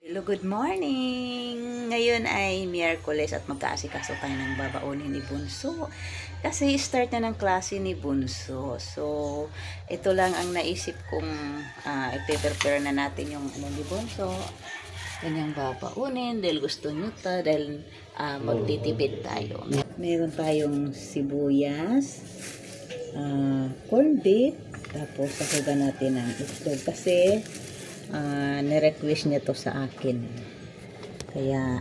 Hello, good morning! Ngayon ay Miyerkules at magkaasikaso tayo ng babaunin ni Bunso. Kasi start na ng klase ni Bunso. So, ito lang ang naisip kong ipe-prepare na natin yung ni Bunso. Kanyang babaunin dahil gusto nyo ta, dahil magtitipid tayo. Meron tayong sibuyas, corned beef, tapos sasagan natin ng itlog kasi nirequest niya to sa akin, kaya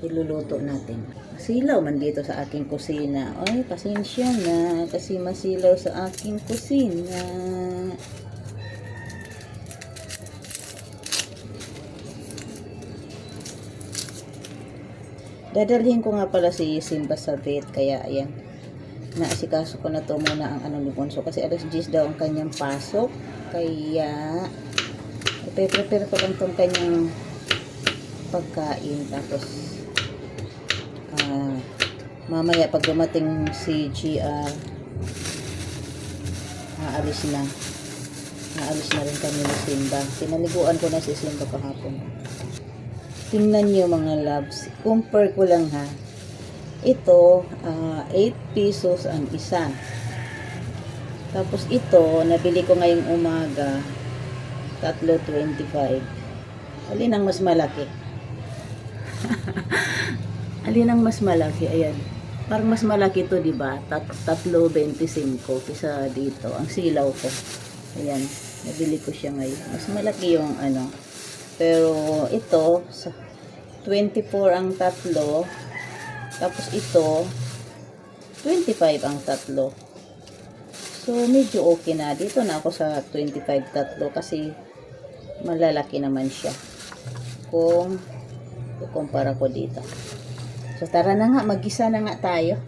iluluto natin. Masilaw man dito sa aking kusina. Ay, pasensya na kasi masilaw sa aking kusina. Dadalhin ko nga pala si Simba sa vet, kaya ayan, naasikaso ko na to muna ang ni Bunso kasi alas 10 daw ang kanyang pasok. Kaya ipe-prepare ko lang itong kanyang pagkain, tapos mamaya pag dumating si GR, aalis na rin kami ni Simba. Pinaliguan ko na si Simba kahapon. Tingnan nyo mga loves, compare ko lang ha, ito 8 pesos ang isa. Tapos ito, nabili ko ngayong umaga, 3.25. Alin ang mas malaki? Alin ang mas malaki? Ayan. Parang mas malaki to, di ba? 3.25 kaysa dito. Ang silaw ko. Ayan. Nabili ko siya ngayon. Mas malaki yung Pero ito, 24 ang tatlo. Tapos ito, 25 ang tatlo. So, medyo okay na. Dito na ako sa 25 tatlo kasi malalaki naman siya kung ikumpara ko dito. So, tara na nga. Mag-gisa na nga tayo.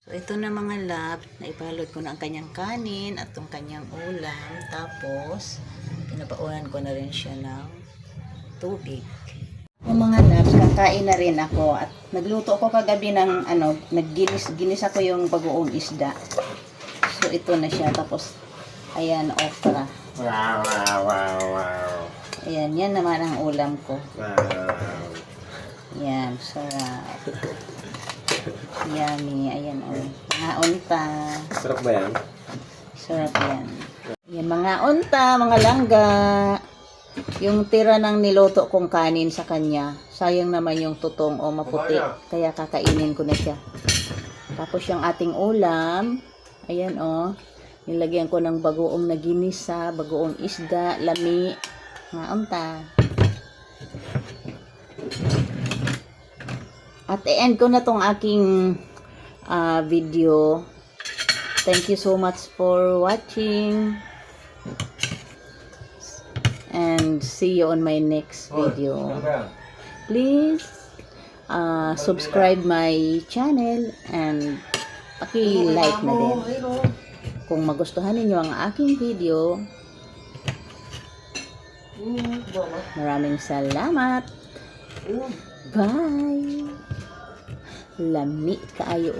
So, ito na mga love, naibalot ko na ang kanyang kanin at ang kanyang ulam. Tapos, pinapaulan ko na rin siya ng tubig. Yung mga love, kakain na rin ako. At nagluto ako kagabi ng, ginis ako yung bagoong isda. So, ito na siya. Tapos, ayan, okra. Wow. Ayan, yan naman ang ulam ko. Wow. Yan, sarap. Yummy. Ayan, mga unta. Sarap ba yan? Sarap yan. Yan, mga unta, mga langga. Yung tira ng niloto kong kanin sa kanya, sayang naman yung tutong o maputi. Kaya kakainin ko na siya. Tapos yung ating ulam, ayan nilagyan ko ng bagoong na ginisa, bagoong isda, lami, mga unta. At i-end ko na tong aking video. Thank you so much for watching. And see you on my next video. Please subscribe my channel and paki-like na din. Kung magustuhan ninyo ang aking video, maraming salamat. Bye! Lami kaayo.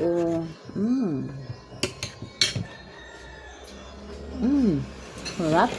Sarap.